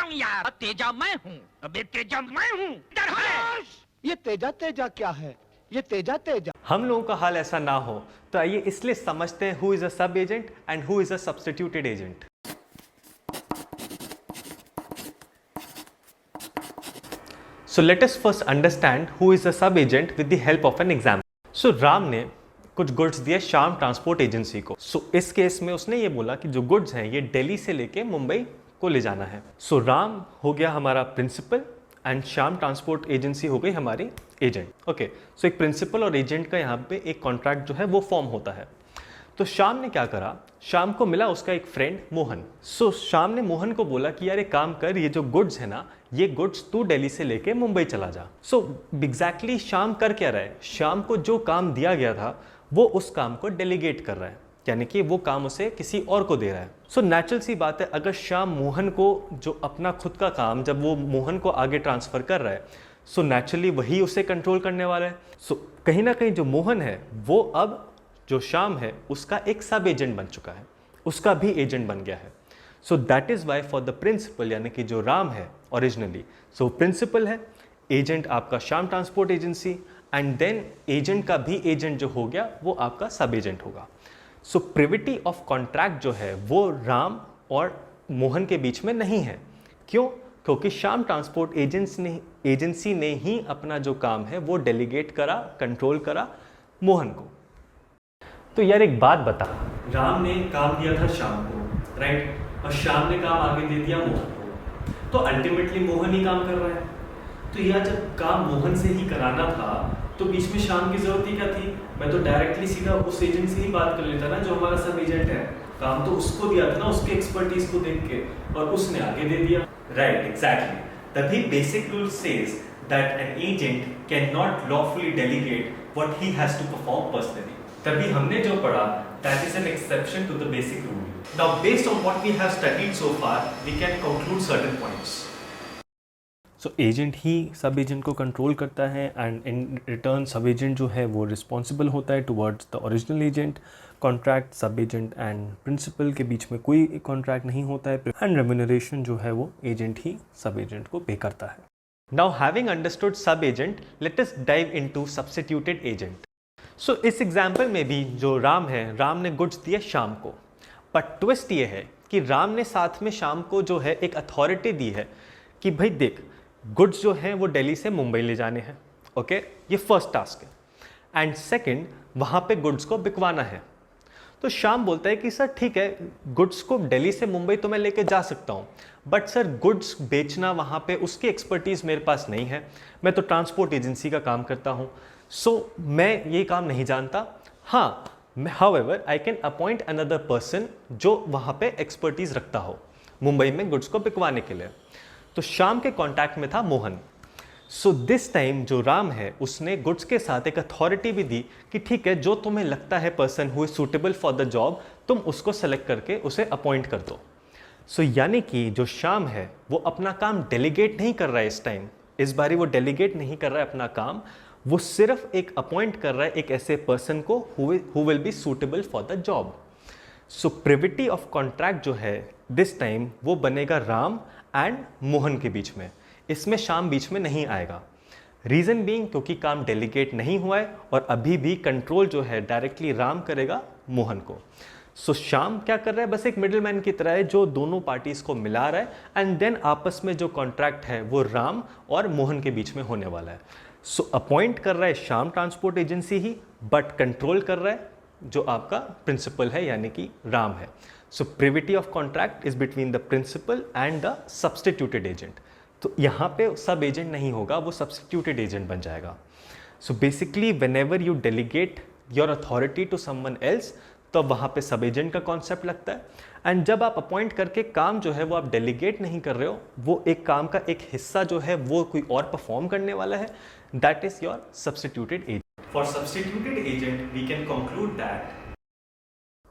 राम यार, तेजा मैं हूँ। अबे तेजा मैं हूँ। इधर है। ये तेजा तेजा क्या है? ये तेजा तेजा हम लोगों का हाल ऐसा ना हो, तो आइए इसलिए समझते हैं हु इज अ सब agent and who is a substituted agent. So let us first understand who is a sub agent with the help of an example. So Ram ने कुछ गुड्स दिए श्याम ट्रांसपोर्ट एजेंसी को। इस केस में उसने ये बोला कि जो गुड्स हैं ये दिल्ली से लेके मुंबई को ले जाना है। राम हो गया हमारा principal and Shyam transport agency हो गई हमारी एजेंट। ओके, सो एक प्रिंसिपल और एजेंट का यहाँ पे एक कॉन्ट्रैक्ट जो है वो फॉर्म होता है। तो श्याम ने क्या करा, श्याम को मिला उसका एक फ्रेंड मोहन। श्याम ने मोहन को बोला कि यार एक काम कर, ये जो गुड्स है ना, ये गुड्स तू दिल्ली से लेके मुंबई चला जा। एग्जैक्टली श्याम कर क्या रहा है, श्याम को जो काम दिया गया था वो उस काम को डेलीगेट कर रहा है, यानी कि वो काम उसे किसी और को दे रहा है। नेचुरल सी बात है, अगर श्याम मोहन को जो अपना खुद का काम जब वो मोहन को आगे ट्रांसफर कर रहा है, नेचुरली वही उसे कंट्रोल करने वाला है। कहीं ना कहीं जो मोहन है वो अब जो श्याम है उसका एक सब एजेंट बन चुका है, उसका भी एजेंट बन गया है। That is why for the principal, यानी कि जो राम है ओरिजिनली, प्रिंसिपल है, एजेंट आपका Shyam transport agency, and then agent का भी एजेंट जो हो गया वो आपका सब एजेंट होगा। प्रिविटी ऑफ कॉन्ट्रैक्ट जो है वो राम और मोहन के बीच में नहीं है। क्यों? क्योंकि श्याम ट्रांसपोर्ट एजेंसी ने ही अपना जो काम है वो डेलीगेट करा, कंट्रोल करा मोहन को। तो यार एक बात बता, राम ने काम दिया था श्याम को, राइट, और श्याम ने काम आगे दे दिया मोहन को, तो अल्टीमेटली मोहन ही काम कर रहा है। तो यार जब काम मोहन से ही कराना था तो बीच में श्याम की जरूरत ही क्या थी? मैं तो डायरेक्टली सीधा उस एजेंट से ही बात कर लेता ना जो हमारा सब एजेंट है। काम तो उसको दिया था ना, उसके एक्सपर्टीज को देख के, और उसने आगे दे दिया। Right, exactly. तभी basic rule says that an agent can not lawfully delegate what he has to perform personally. तभी हमने जो पढ़ा, that is an exception to the basic rule. Now, based on what we have studied so far, we can conclude certain points. Agent ही sub agent को control करता है and in return sub agent जो है वो responsible होता है towards the original agent. Contract sub agent and principal के बीच में कोई कॉन्ट्रैक्ट नहीं होता है, एंड रेम्यूनरेशन जो है वो एजेंट ही सब एजेंट को पे करता है। नाउ हैविंग अंडरस्टूड सब agent, let us dive into substituted agent. इस एग्जाम्पल में भी जो राम है, राम ने गुड्स दिए श्याम को, बट ट्विस्ट ये है कि राम ने साथ में श्याम को जो है एक अथॉरिटी दी है कि भाई देख, गुड्स जो हैं वो दिल्ली से मुंबई ले जाने हैं। ओके, ये फर्स्ट टास्क है, एंड सेकंड वहाँ पे गुड्स को बिकवाना है। तो श्याम बोलता है कि सर ठीक है, गुड्स को दिल्ली से मुंबई तो मैं लेके जा सकता हूँ, बट सर गुड्स बेचना वहाँ पे उसकी एक्सपर्टीज़ मेरे पास नहीं है, मैं तो ट्रांसपोर्ट एजेंसी का काम करता हूँ, मैं ये काम नहीं जानता। हाँ, however I can appoint another person जो वहाँ पे एक्सपर्टीज़ रखता हो मुंबई में गुड्स को बिकवाने के लिए। तो श्याम के कॉन्टैक्ट में था मोहन। दिस टाइम जो राम है उसने गुड्स के साथ एक अथॉरिटी भी दी कि ठीक है, जो तुम्हें लगता है person who is suitable for the job, तुम उसको सेलेक्ट करके उसे अपॉइंट कर दो। यानी कि जो श्याम है वो अपना काम डेलीगेट नहीं कर रहा है इस टाइम, इस बारी वो डेलीगेट नहीं कर रहा है अपना काम, वो सिर्फ एक अपॉइंट कर रहा है एक ऐसे पर्सन को who will be suitable for the job. Privity of contract जो है दिस टाइम वो बनेगा राम एंड मोहन के बीच में, इसमें श्याम बीच में नहीं आएगा। रीजन बीइंग क्योंकि काम डेलीगेट नहीं हुआ है और अभी भी कंट्रोल जो है डायरेक्टली राम करेगा मोहन को। श्याम क्या कर रहा है, बस एक मिडिलमैन की तरह है जो दोनों पार्टीज को मिला रहा है, एंड देन आपस में जो कॉन्ट्रैक्ट है वो राम और मोहन के बीच में होने वाला है। अपॉइंट कर रहा है Shyam transport agency he, but control कर रहा है जो आपका प्रिंसिपल है यानी कि राम है। Privity of contract is between the principal and the substituted agent. तो यहाँ पे सब एजेंट नहीं होगा, वो सब्स्टिट्यूटेड एजेंट बन जाएगा। Basically whenever you delegate your authority to someone else, तो वहाँ पे सब एजेंट का कॉन्सेप्ट लगता है, एंड जब आप अपॉइंट करके काम जो है वो आप डेलीगेट नहीं कर रहे हो, वो एक काम का एक हिस्सा जो है वो कोई और परफॉर्म करने वाला है, that is your substituted agent. For substituted agent we can conclude that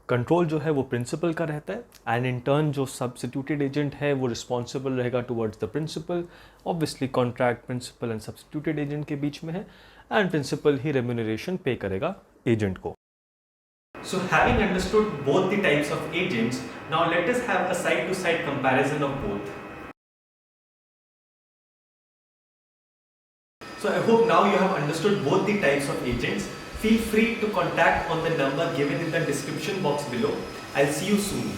control जो है वो प्रिंसिपल का रहता है, एंड इन टर्न जो सब्स्टिट्यूटेड एजेंट है वो रिस्पॉन्सिबल रहेगा towards the principal. Obviously contract principal and substituted agent के बीच में है, एंड प्रिंसिपल ही रेम्यूनरेशन पे करेगा एजेंट को। So having understood both the types of agents, now let us have a side-to-side comparison of both. So I hope now you have understood both the types of agents. Feel free to contact on the number given in the description box below. I'll see you soon.